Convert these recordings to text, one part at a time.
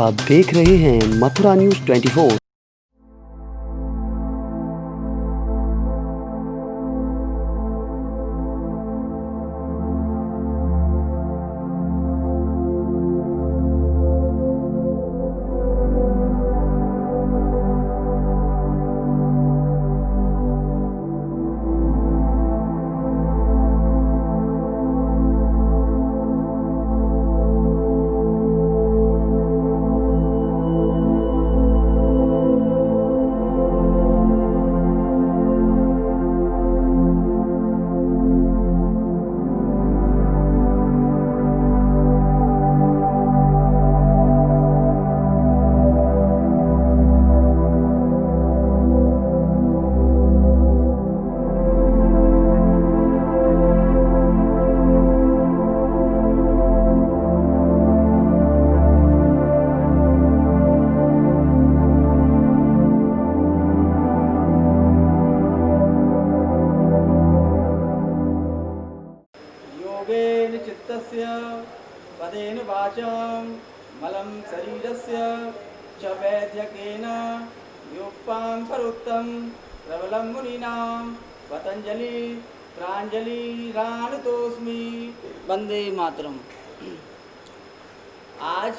आप देख रहे हैं मथुरा न्यूज़ 24। योगेन चित्तस्य पदेन वाचं मलं शरीरस्य च वैद्यकेन योक्पां करोत्तं प्रबलं मुनीनां पतंजलि प्राञ्जलिरानतोऽस्मि वंदे मातरम। आज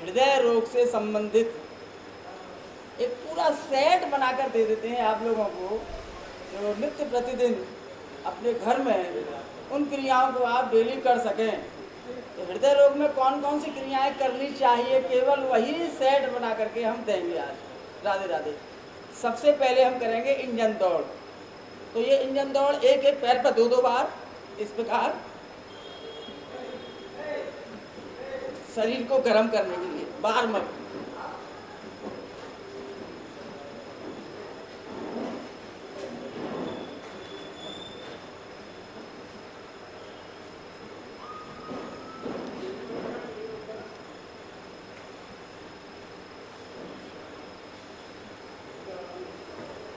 हृदय रोग से संबंधित एक पूरा सेट बनाकर दे देते हैं आप लोगों को, जो नित्य प्रतिदिन अपने घर में उन क्रियाओं को आप डेली कर सकें। तो हृदय रोग में कौन कौन सी क्रियाएं करनी चाहिए, केवल वही सेट बना करके हम देंगे आज। राधे राधे। सबसे पहले हम करेंगे इंजन दौड़। तो ये इंजन दौड़ एक एक पैर पर दो बार इस प्रकार शरीर को गर्म करने के लिए, बाहर मत।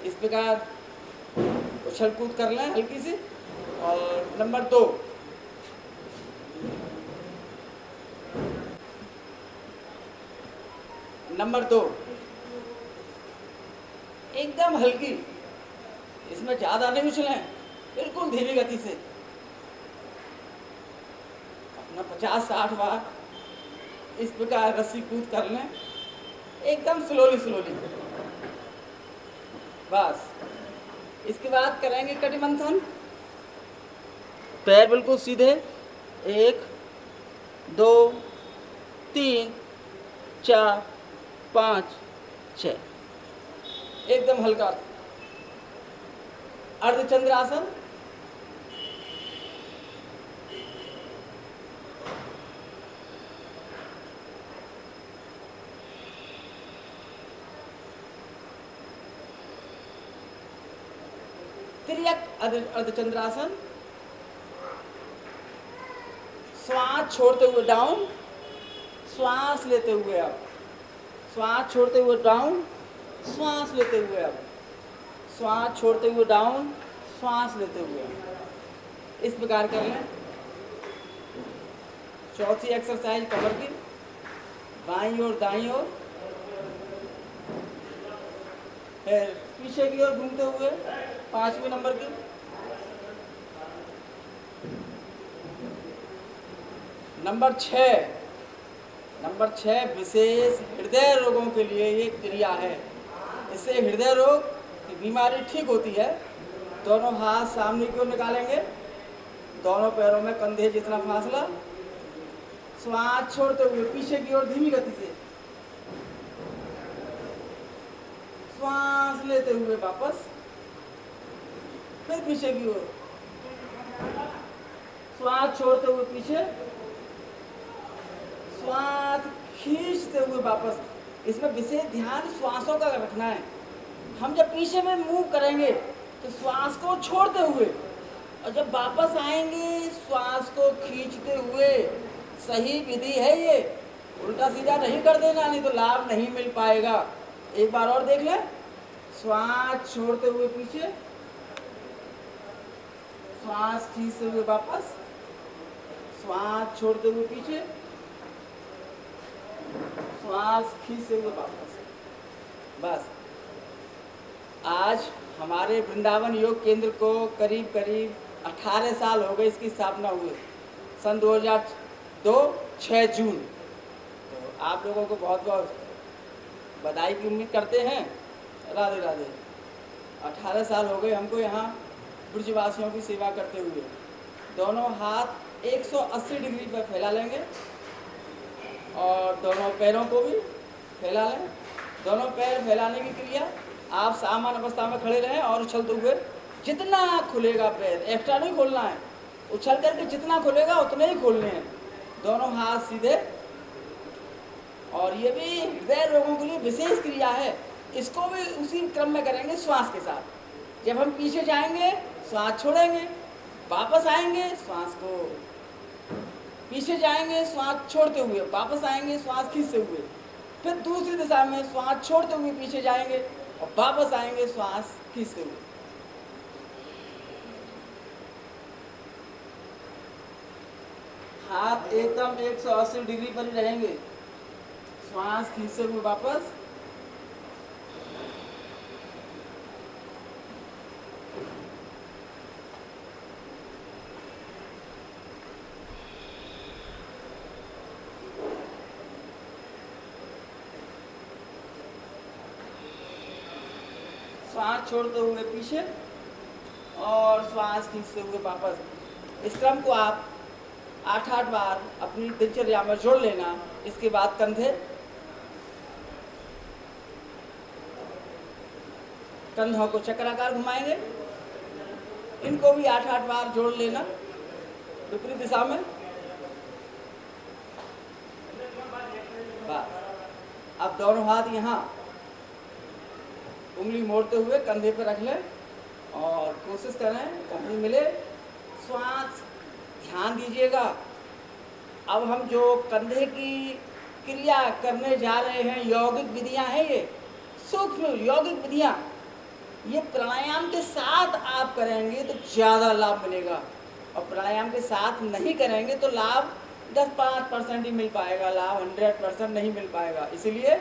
इस प्रकार उछल कूद कर लें हल्की सी। और नंबर 2, एकदम हल्की, इसमें ज़्यादा नहीं उछलें, बिल्कुल धीमी गति से अपना 50-60 बार इस प्रकार रस्सी कूद कर लें, एकदम स्लोली। बस। इसके बाद करेंगे कटिमंथन। पैर बिल्कुल सीधे, 1 2 3 4 5 6, एकदम हल्का। अर्धचंद्रासन। तिर्यक अर्धचंद्रासन। श्वास छोड़ते हुए डाउन, श्वास लेते हुए अप, श्वास छोड़ते हुए डाउन, श्वास लेते हुए अप, श्वास छोड़ते हुए डाउन, श्वास लेते हुए अप। इस प्रकार कर लें। चौथी एक्सरसाइज कमर की, बाईं ओर दाईं ओर, फिर पीछे की ओर घूमते हुए 5वें नंबर की। नंबर 6 विशेष हृदय रोगों के लिए ये क्रिया है। इससे हृदय रोग की बीमारी ठीक होती है। दोनों हाथ सामने की ओर निकालेंगे, दोनों पैरों में कंधे जितना फासला, श्वास छोड़ते हुए पीछे की ओर धीमी गति से, श्वास लेते हुए वापस, फिर पीछे की ओर, श्वास छोड़ते हुए पीछे, श्वास खींचते हुए वापस। इसमें विशेष ध्यान श्वासों का रखना है। हम जब पीछे में मूव करेंगे तो श्वास को छोड़ते हुए, और जब वापस आएंगे श्वास को खींचते हुए। सही विधि है ये, उल्टा सीधा नहीं कर देना, नहीं तो लाभ नहीं मिल पाएगा। एक बार और देख लें। श्वास छोड़ते हुए पीछे, श्वास खींचते हुए वापस, श्वास छोड़ते हुए पीछे, श्वास खींचते हुए वापस। बस आज हमारे वृंदावन योग केंद्र को करीब करीब 18 साल हो गए इसकी स्थापना हुए, सन 2002 6 जून। तो आप लोगों को बहुत बहुत बधाई की उम्मीद करते हैं। राधे राधे। 18 साल हो गए हमको यहाँ ब्रजवासियों की सेवा करते हुए। दोनों हाथ 180 डिग्री पर फैला लेंगे और दोनों पैरों को भी फैला लें। दोनों पैर फैलाने की क्रिया, आप सामान्य अवस्था में खड़े रहें और उछलते हुए जितना खुलेगा पैर, एक्स्ट्रा नहीं खोलना है, उछल करके जितना खुलेगा उतने ही खोलने हैं। दोनों हाथ सीधे। और ये भी हृदय रोगों के लिए विशेष क्रिया है, इसको भी उसी क्रम में करेंगे श्वास के साथ। जब हम पीछे जाएंगे श्वास छोड़ेंगे, वापस आएंगे श्वास को, पीछे जाएंगे श्वास छोड़ते हुए, वापस आएंगे श्वास खींचते हुए, फिर दूसरी दिशा में श्वास छोड़ते हुए पीछे जाएंगे और वापस आएंगे श्वास खींचते हुए। हाथ एकदम 180 डिग्री पर ही रहेंगे। श्वास खींचते हुए वापस, श्वास छोड़ते हुए पीछे और श्वास खींचते हुए वापस। इस क्रम को आप 8-8 बार अपनी दिनचर्या में जोड़ लेना। इसके बाद कंधों को चक्राकार घुमाएंगे, इनको भी 8-8 बार जोड़ लेना विपरीत दिशा में। बस अब दोनों हाथ यहाँ उंगली मोड़ते हुए कंधे पर रख लें और कोशिश करें कहीं मिले। श्वास ध्यान दीजिएगा। अब हम जो कंधे की क्रिया करने जा रहे हैं, यौगिक विधियां हैं, ये सूक्ष्म यौगिक विधियां, ये प्राणायाम के साथ आप करेंगे तो ज़्यादा लाभ मिलेगा, और प्राणायाम के साथ नहीं करेंगे तो लाभ 10-5% ही मिल पाएगा, लाभ 100% नहीं मिल पाएगा। इसलिए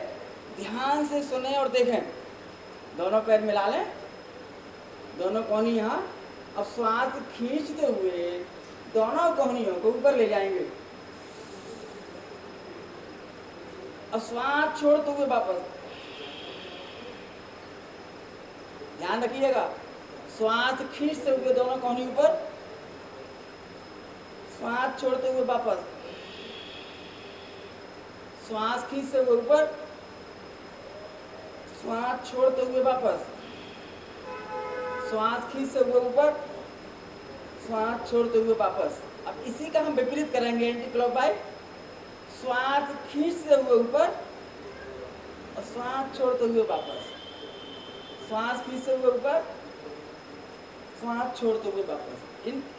ध्यान से सुने और देखें। दोनों पैर मिला लें, दोनों कोहनी यहाँ। अब श्वास खींचते हुए दोनों कोहनियों को ऊपर ले जाएंगे। अब श्वास छोड़ते हुए वापस। ध्यान रखिएगा, श्वास खींचते हुए दोनों कोहनी ऊपर, श्वास छोड़ते हुए वापस, श्वास खींचते हुए ऊपर, श्वास छोड़ते हुए वापस, श्वास खींचते हुए ऊपर, श्वास छोड़ते हुए वापस। अब इसी का हम विपरीत करेंगे, एंटी क्लॉकवाइज। श्वास खींचते हुए ऊपर और श्वास छोड़ते हुए वापस, श्वास खींचते हुए ऊपर, श्वास छोड़ते हुए वापस।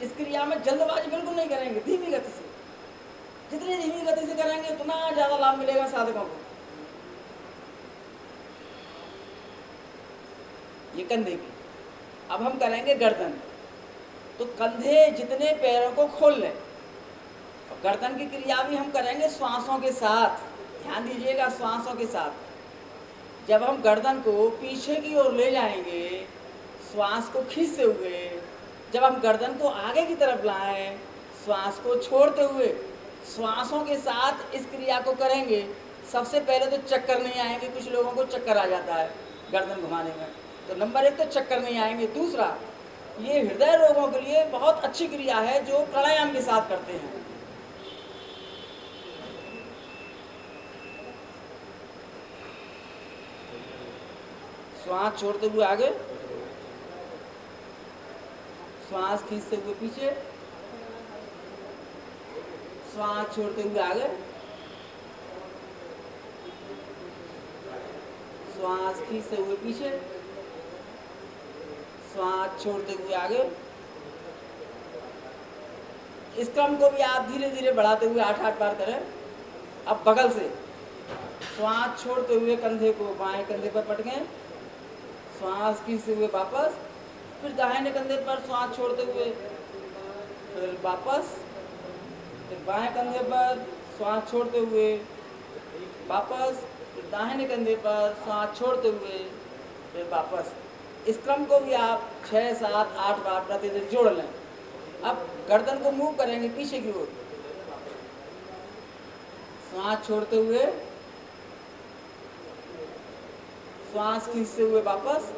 इस क्रिया में जल्दबाजी बिल्कुल नहीं करेंगे, धीमी गति से। जितनी धीमी गति से करेंगे उतना ज़्यादा लाभ मिलेगा साधकों को। ये कंधे की। अब हम करेंगे गर्दन। तो कंधे जितने पैरों को खोल लें, और गर्दन की क्रिया भी हम करेंगे श्वासों के साथ। ध्यान दीजिएगा, श्वासों के साथ। जब हम गर्दन को पीछे की ओर ले जाएंगे श्वास को खींचते हुए, जब हम गर्दन को आगे की तरफ लाएं श्वास को छोड़ते हुए, श्वासों के साथ इस क्रिया को करेंगे। सबसे पहले तो चक्कर नहीं आएंगे, कुछ लोगों को चक्कर आ जाता है गर्दन घुमाने में, तो नंबर 1 तो चक्कर नहीं आएंगे। दूसरा, ये हृदय रोगों के लिए बहुत अच्छी क्रिया है जो प्राणायाम के साथ करते हैं। श्वास छोड़ते हुए आगे, श्वास खींचते हुए पीछे, श्वास छोड़ते हुए आगे, श्वास खींचते हुए पीछे, श्वास छोड़ते हुए आगे। इस क्रम को भी आप धीरे धीरे बढ़ाते हुए 8-8 बार करें। अब बगल से श्वास छोड़ते हुए कंधे को बाएं कंधे पर पटकें, श्वास खींचते हुए वापस, फिर दाहिने कंधे पर श्वास छोड़ते हुए फिर वापस, फिर बाएं कंधे पर श्वास छोड़ते हुए वापस, फिर दाहिने कंधे पर सांस छोड़ते हुए फिर वापस। इस क्रम को भी आप 6, 7, 8 बार प्रतिदिन जोड़ लें। अब गर्दन को मूव करेंगे पीछे की ओर, सांस छोड़ते हुए, श्वास खींचते हुए वापस,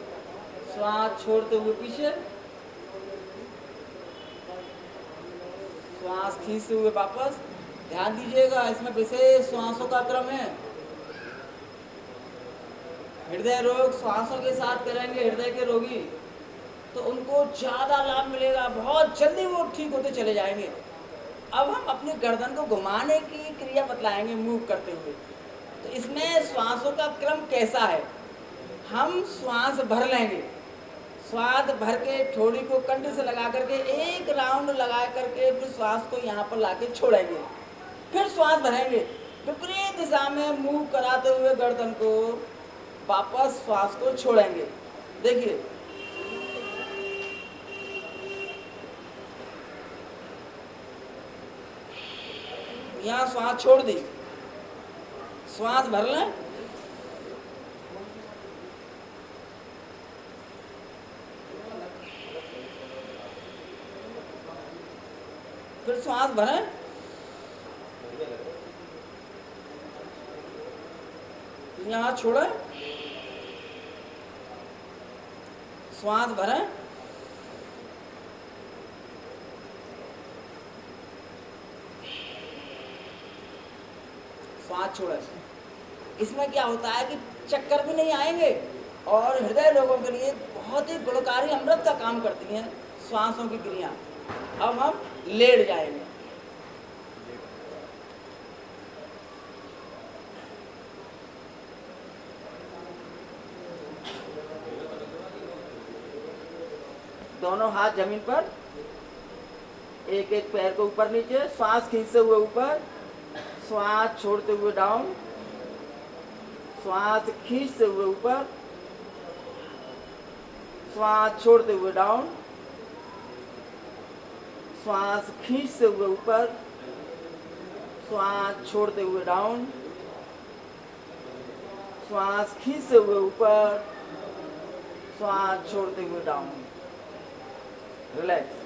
श्वास छोड़ते हुए पीछे, श्वास खींचते हुए वापस। ध्यान दीजिएगा, इसमें विशेष श्वासों का क्रम है। हृदय रोग श्वासों के साथ करेंगे हृदय के रोगी, तो उनको ज़्यादा लाभ मिलेगा, बहुत जल्दी वो ठीक होते चले जाएंगे। अब हम अपनी गर्दन को घुमाने की क्रिया बतलाएंगे मूव करते हुए। तो इसमें श्वासों का क्रम कैसा है, हम श्वास भर लेंगे, श्वास भर के ठोड़ी को कंठ से लगा करके एक राउंड लगा करके फिर श्वास को यहाँ पर लाके छोड़ेंगे, फिर श्वास भरेंगे, विपरीत दिशा में मूव कराते हुए गर्दन को वापस श्वास को छोड़ेंगे। देखिए, यहाँ श्वास छोड़ दी, श्वास भर लें, फिर श्वास भरें, यहाँ छोड़ें, श्वास भरें, श्वास छोड़ें। इसमें क्या होता है कि चक्कर भी नहीं आएंगे और हृदय लोगों के लिए बहुत ही गुणकारी अमृत का काम करती हैं श्वासों की क्रिया। अब हम लेट जाएंगे। दोनों हाथ जमीन पर, एक एक पैर को ऊपर नीचे, श्वास खींचते हुए ऊपर, श्वास छोड़ते हुए डाउन, श्वास खींचते हुए ऊपर, श्वास छोड़ते हुए डाउन, श्वास खींचते हुए ऊपर, श्वास छोड़ते हुए डाउन, श्वास खींचते हुए ऊपर, श्वास छोड़ते हुए डाउन। रिलैक्स।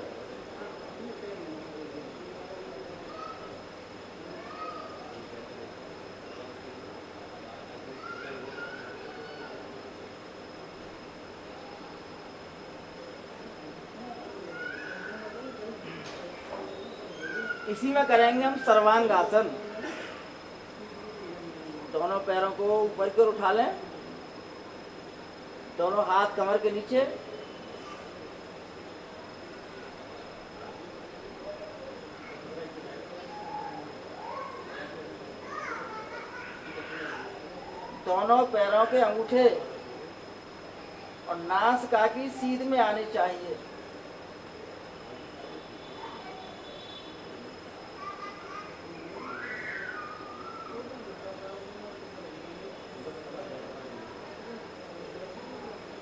इसी में करेंगे हम सर्वांगासन। दोनों पैरों को ऊपर की ओर उठा लें, दोनों हाथ कमर के नीचे, दोनों पैरों के अंगूठे और नासिका की सीध में आनी चाहिए।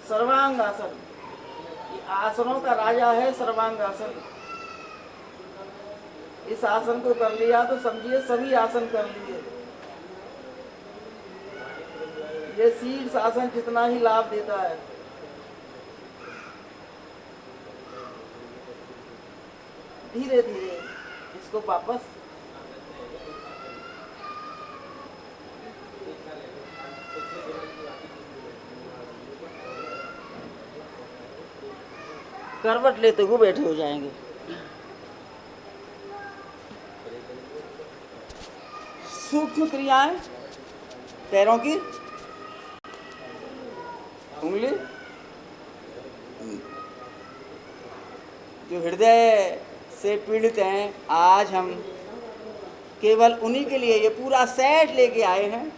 सर्वांगासन, ये आसनों का राजा है सर्वांगासन। इस आसन को कर लिया तो समझिए सभी आसन कर लिए। ये शीर्ष आसन जितना ही लाभ देता है। धीरे धीरे इसको वापस करवट लेते हुए बैठे हो जाएंगे। सूक्ष्म क्रियाएं, पैरों की उंगली, जो हृदय से पीड़ित हैं, आज हम केवल उन्हीं के लिए ये पूरा सेट लेके आए हैं।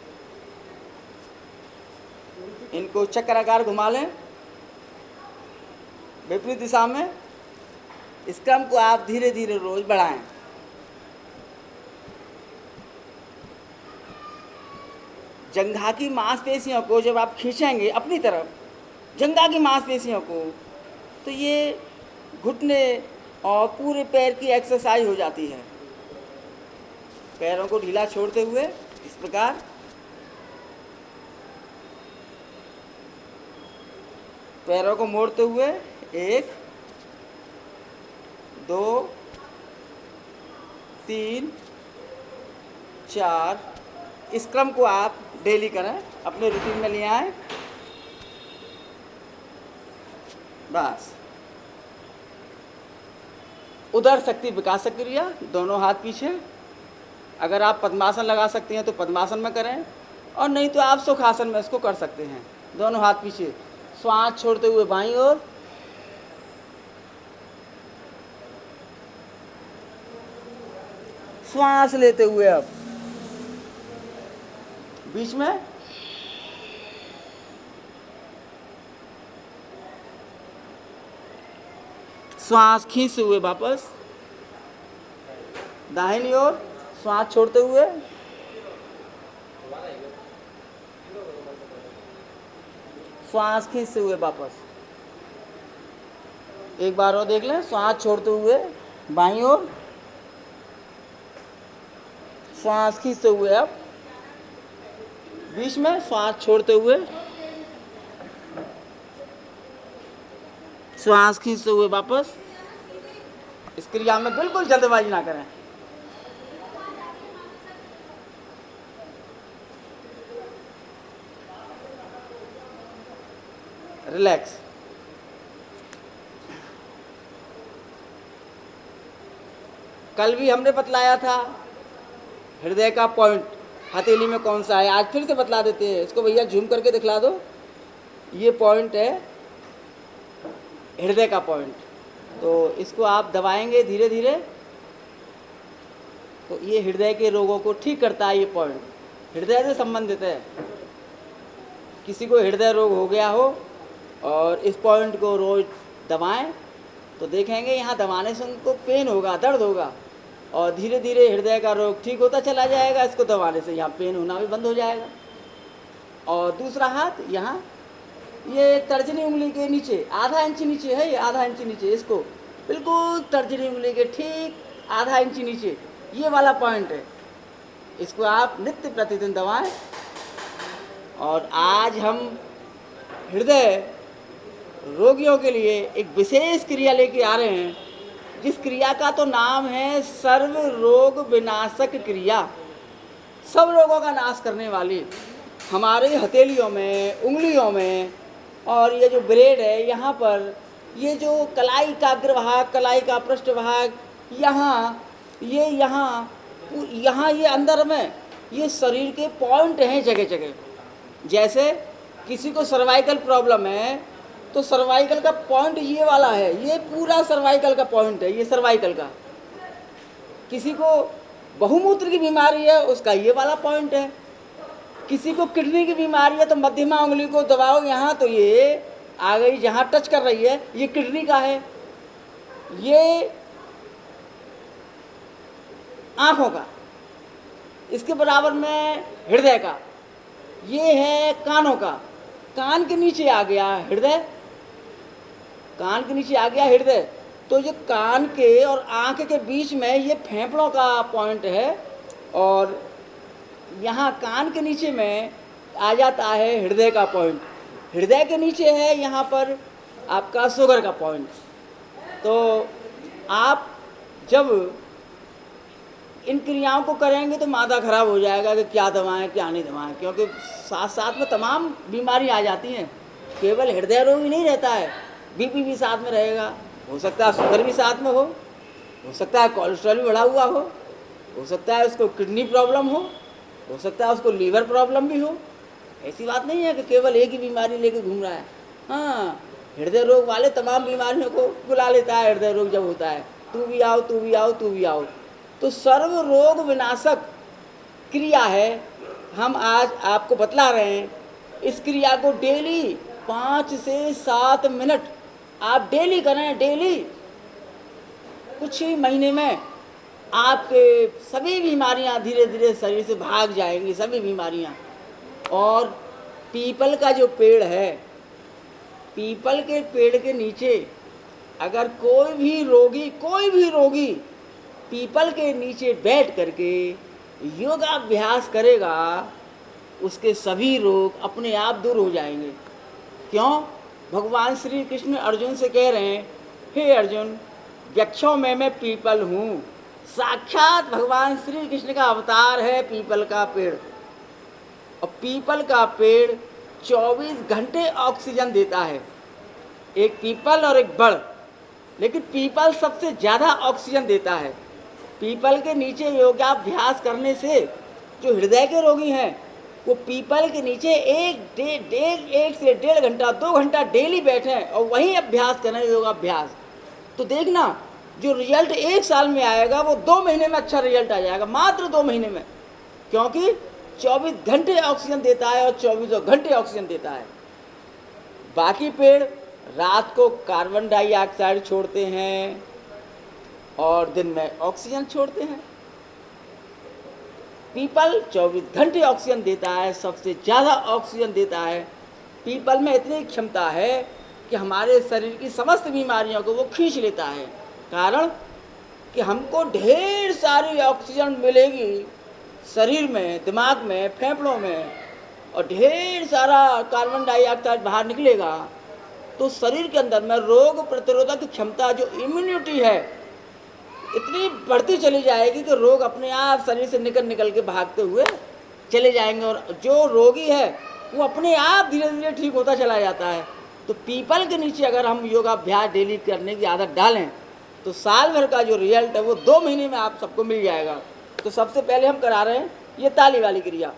इनको चक्राकार घुमा लें विपरीत दिशा में। इस क्रम को आप धीरे धीरे रोज बढ़ाएं। जंघा की मांसपेशियों को जब आप खींचेंगे अपनी तरफ, जंघा की मांसपेशियों को, तो ये घुटने और पूरे पैर की एक्सरसाइज हो जाती है। पैरों को ढीला छोड़ते हुए इस प्रकार पैरों को मोड़ते हुए 1 2 3 4। इस क्रम को आप डेली करें, अपने रूटीन में ले आएं। बस। उदर शक्ति विकासक क्रिया, दोनों हाथ पीछे। अगर आप पद्मासन लगा सकते हैं तो पद्मासन में करें, और नहीं तो आप सुखासन में इसको कर सकते हैं। दोनों हाथ पीछे, श्वास छोड़ते हुए बाईं ओर, श्वास लेते हुए अब बीच में, श्वास खींचते हुए वापस दाहिनी ओर, श्वास छोड़ते हुए, श्वास खींचते हुए वापस। एक बार और देख लें, श्वास छोड़ते हुए बाईं ओर, श्वास खींचते हुए अब बीच में, श्वास छोड़ते हुए, श्वास खींचते हुए वापस। इस क्रिया में बिल्कुल जल्दबाजी ना करें। रिलैक्स। कल भी हमने बतलाया था हृदय का पॉइंट हथेली में कौन सा है, आज फिर से बतला देते हैं। इसको भैया जूम करके दिखला दो। ये पॉइंट है हृदय का पॉइंट। तो इसको आप दबाएंगे धीरे धीरे तो ये हृदय के रोगों को ठीक करता है। ये पॉइंट हृदय से संबंधित है। किसी को हृदय रोग हो गया हो और इस पॉइंट को रोज दबाएं तो देखेंगे यहाँ दबाने से उनको पेन होगा, दर्द होगा, और धीरे धीरे हृदय का रोग ठीक होता चला जाएगा। इसको दबाने से यहाँ पेन होना भी बंद हो जाएगा। और दूसरा हाथ यहाँ, ये तर्जनी उंगली के नीचे आधा इंच नीचे है, ये आधा इंच नीचे, इसको बिल्कुल तर्जनी उंगली के ठीक आधा इंच नीचे ये वाला पॉइंट है। इसको आप नित्य प्रतिदिन दबाएं। और आज हम हृदय रोगियों के लिए एक विशेष क्रिया लेके आ रहे हैं, जिस क्रिया का तो नाम है सर्व रोग विनाशक क्रिया। सब रोगों का नाश करने वाली। हमारे हथेलियों में, उंगलियों में, और ये जो ब्रेड है यहाँ पर, ये जो कलाई का अग्रभाग, कलाई का पृष्ठभाग, यहाँ ये अंदर में ये शरीर के पॉइंट हैं जगह जगह। जैसे किसी को सर्वाइकल प्रॉब्लम है तो सर्वाइकल का पॉइंट ये वाला है, ये पूरा सर्वाइकल का पॉइंट है, ये सर्वाइकल का। किसी को बहुमूत्र की बीमारी है, उसका ये वाला पॉइंट है। किसी को किडनी की बीमारी है तो मध्यमा उंगली को दबाओ यहाँ तो ये आ गई, जहाँ टच कर रही है ये किडनी का है। ये आँखों का, इसके बराबर में हृदय का, ये है कानों का। कान के नीचे आ गया हृदय, कान के नीचे आ गया हृदय। तो ये कान के और आँख के बीच में ये फेफड़ों का पॉइंट है, और यहाँ कान के नीचे में आ जाता है हृदय का पॉइंट। हृदय के नीचे है यहाँ पर आपका शुगर का पॉइंट। तो आप जब इन क्रियाओं को करेंगे तो माथा खराब हो जाएगा कि क्या दवाएं क्या नहीं दवाएं, क्योंकि साथ साथ में तमाम बीमारी आ जाती हैं। केवल हृदय रोग ही नहीं रहता है, बीपी भी साथ में रहेगा, हो सकता है शुगर भी साथ में हो सकता है कोलेस्ट्रॉल भी बढ़ा हुआ हो सकता है उसको किडनी प्रॉब्लम हो सकता है उसको लीवर प्रॉब्लम भी हो। ऐसी बात नहीं है कि केवल एक ही बीमारी लेके घूम रहा है। हाँ, हृदय रोग वाले तमाम बीमारियों को बुला लेता है हृदय रोग जब होता है, तू भी आओ तू भी आओ तू भी आओ। तो सर्व रोग विनाशक क्रिया है, हम आज आपको बतला रहे हैं। इस क्रिया को डेली 5 से 7 मिनट आप डेली करें। डेली कुछ ही महीने में आपके सभी बीमारियां धीरे धीरे शरीर से भाग जाएंगी, सभी बीमारियां। और पीपल का जो पेड़ है, पीपल के पेड़ के नीचे अगर कोई भी रोगी पीपल के नीचे बैठ करके योगाभ्यास करेगा, उसके सभी रोग अपने आप दूर हो जाएंगे। क्यों? भगवान श्री कृष्ण अर्जुन से कह रहे हैं, हे अर्जुन, वृक्षों में मैं पीपल हूँ। साक्षात भगवान श्री कृष्ण का अवतार है पीपल का पेड़। और पीपल का पेड़ 24 घंटे ऑक्सीजन देता है। एक पीपल और एक बड़, लेकिन पीपल सबसे ज़्यादा ऑक्सीजन देता है। पीपल के नीचे योगाभ्यास करने से जो हृदय के रोगी हैं, वो पीपल के नीचे एक से 1.5 घंटा 2 घंटा डेली बैठें और वहीं अभ्यास करें, योगाभ्यास। तो देखना जो रिजल्ट 1 साल में आएगा वो 2 महीने में अच्छा रिजल्ट आ जाएगा, मात्र 2 महीने में। क्योंकि 24 घंटे ऑक्सीजन देता है और 24 घंटे ऑक्सीजन देता है। बाकी पेड़ रात को कार्बन डाइऑक्साइड छोड़ते हैं और दिन में ऑक्सीजन छोड़ते हैं। पीपल 24 घंटे ऑक्सीजन देता है, सबसे ज़्यादा ऑक्सीजन देता है। पीपल में इतनी क्षमता है कि हमारे शरीर की समस्त बीमारियों को वो खींच लेता है। कारण कि हमको ढेर सारी ऑक्सीजन मिलेगी शरीर में, दिमाग में, फेफड़ों में, और ढेर सारा कार्बन डाइऑक्साइड बाहर निकलेगा। तो शरीर के अंदर में रोग प्रतिरोधक क्षमता, जो इम्यूनिटी है, इतनी बढ़ती चली जाएगी कि रोग अपने आप शरीर से निकल के भागते हुए चले जाएंगे। और जो रोगी है वो अपने आप धीरे धीरे ठीक होता चला जाता है। तो पीपल के नीचे अगर हम योगाभ्यास डेली करने की आदत डालें तो साल भर का जो रिजल्ट है वो 2 महीने में आप सबको मिल जाएगा। तो सबसे पहले हम करा रहे हैं ये ताली वाली क्रिया।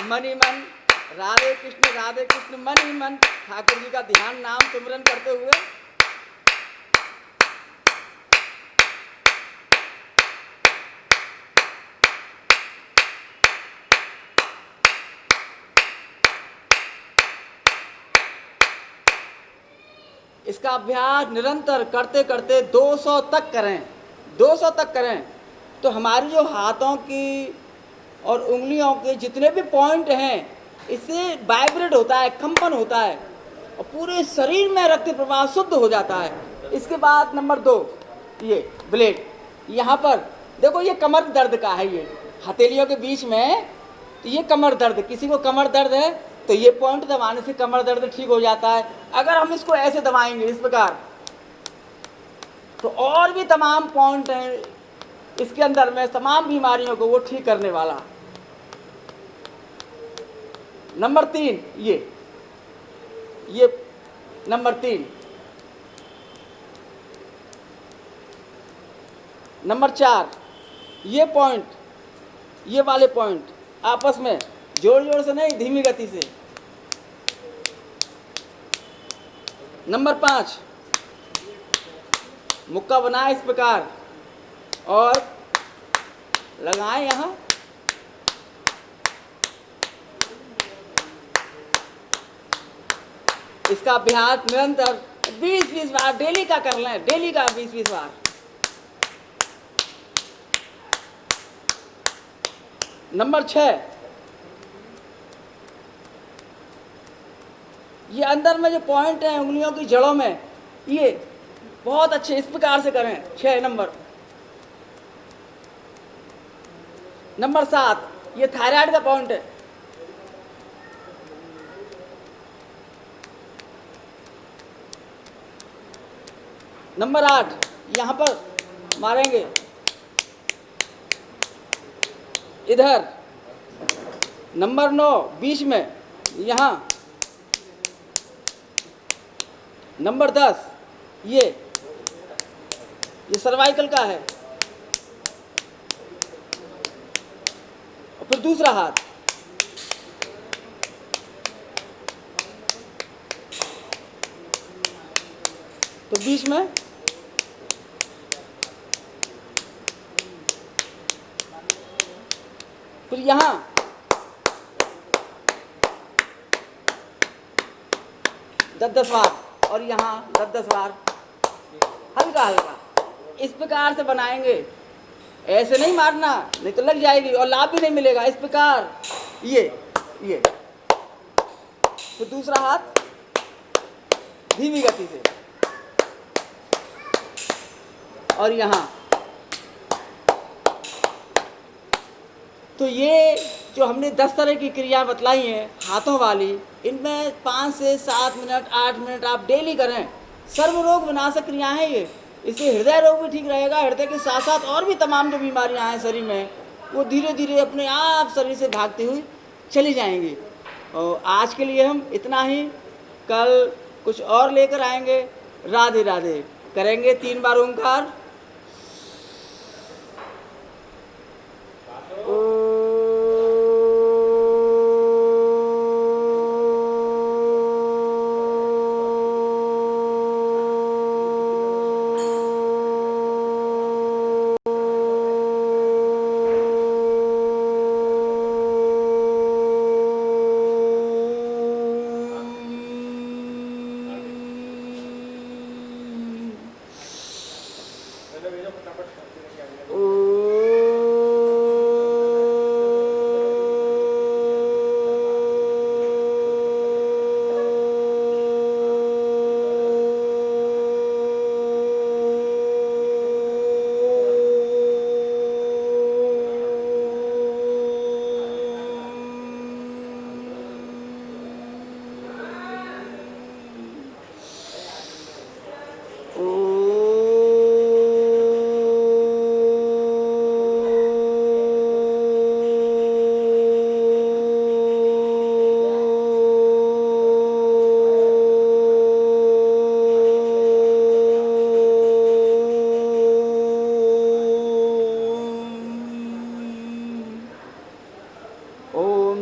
मन ही मन राधे कृष्ण मन ही मन ठाकुर जी का ध्यान नाम सिमरन करते हुए इसका अभ्यास निरंतर करते करते 200 तक करें। 200 तक करें तो हमारी जो हाथों की और उंगलियों के जितने भी पॉइंट हैं, इससे वाइब्रेट होता है, कंपन होता है, और पूरे शरीर में रक्त प्रवाह शुद्ध हो जाता है। इसके बाद नंबर 2, ये ब्लेड यहाँ पर देखो, ये कमर दर्द का है, ये हथेलियों के बीच में। तो ये कमर दर्द, किसी को कमर दर्द है तो ये पॉइंट दबाने से कमर दर्द ठीक हो जाता है। अगर हम इसको ऐसे दबाएंगे इस प्रकार, तो और भी तमाम पॉइंट हैं इसके अंदर में, तमाम बीमारियों को वो ठीक करने वाला। नंबर 3 ये नंबर 3। नंबर 4 ये पॉइंट, ये वाले पॉइंट आपस में जोर जोर से नहीं, धीमी गति से। नंबर 5 मुक्का बनाए इस प्रकार और लगाएं यहाँ। इसका अभ्यास निरंतर 20-20 बार डेली का कर लें, डेली का 20-20 बार। नंबर 6 ये अंदर में जो पॉइंट है उंगलियों की जड़ों में, ये बहुत अच्छे इस प्रकार से करें। 6 नंबर। नंबर 7 ये थायराइड का पॉइंट है। नंबर 8 यहाँ पर मारेंगे इधर। नंबर 9 बीच में यहाँ। नंबर 10 ये सर्वाइकल का है। और फिर दूसरा हाथ। तो बीच में फिर यहाँ 10-10 बार और यहाँ 10-10 बार, हल्का हल्का। इस प्रकार से बनाएंगे, ऐसे नहीं मारना, नहीं तो लग जाएगी और लाभ भी नहीं मिलेगा। इस प्रकार ये फिर दूसरा हाथ धीमी गति से और यहाँ। तो ये जो हमने 10 तरह की क्रिया बतलाई हैं हाथों वाली, इनमें 5 से 7 मिनट 8 मिनट आप डेली करें। सर्व रोग विनाशक क्रियाएँ हैं ये। इससे हृदय रोग भी ठीक रहेगा, हृदय के साथ साथ और भी तमाम जो बीमारियां हैं शरीर में वो धीरे धीरे अपने आप शरीर से भागती हुई चली जाएंगी। और आज के लिए हम इतना ही, कल कुछ और लेकर आएंगे। राधे राधे। करेंगे 3 बार ओंकार।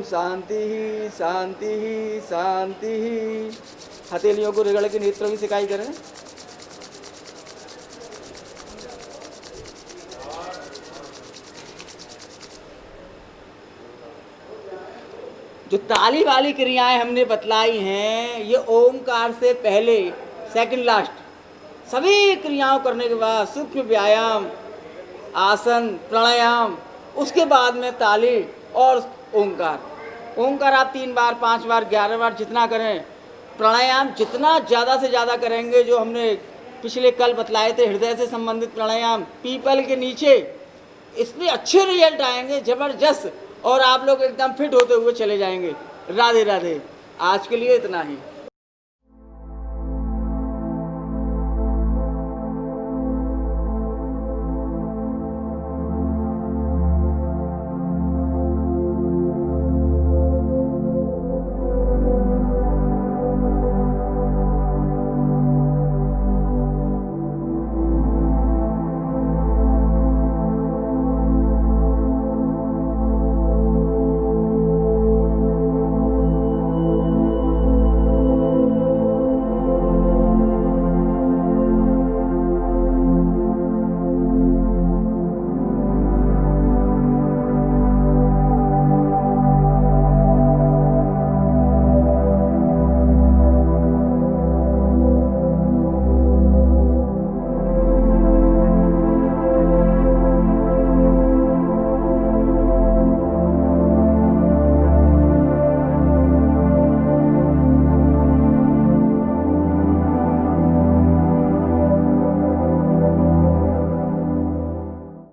शांति ही शांति ही शांति ही। हथेलियों को रगड़ के नेत्रों की सिकाई करें। जो ताली वाली क्रियाएं हमने बतलाई हैं, ये ओमकार से पहले सेकंड लास्ट सभी क्रियाओं करने के बाद सूक्ष्म व्यायाम, आसन, प्राणायाम, उसके बाद में ताली और ओंकार। ओंकार आप 3 बार 5 बार 11 बार जितना करें। प्राणायाम जितना ज़्यादा से ज़्यादा करेंगे, जो हमने पिछले कल बतलाए थे हृदय से संबंधित प्राणायाम, पीपल के नीचे, इसमें अच्छे रिजल्ट आएंगे ज़बरदस्त, और आप लोग एकदम फिट होते हुए चले जाएंगे। राधे राधे। आज के लिए इतना ही।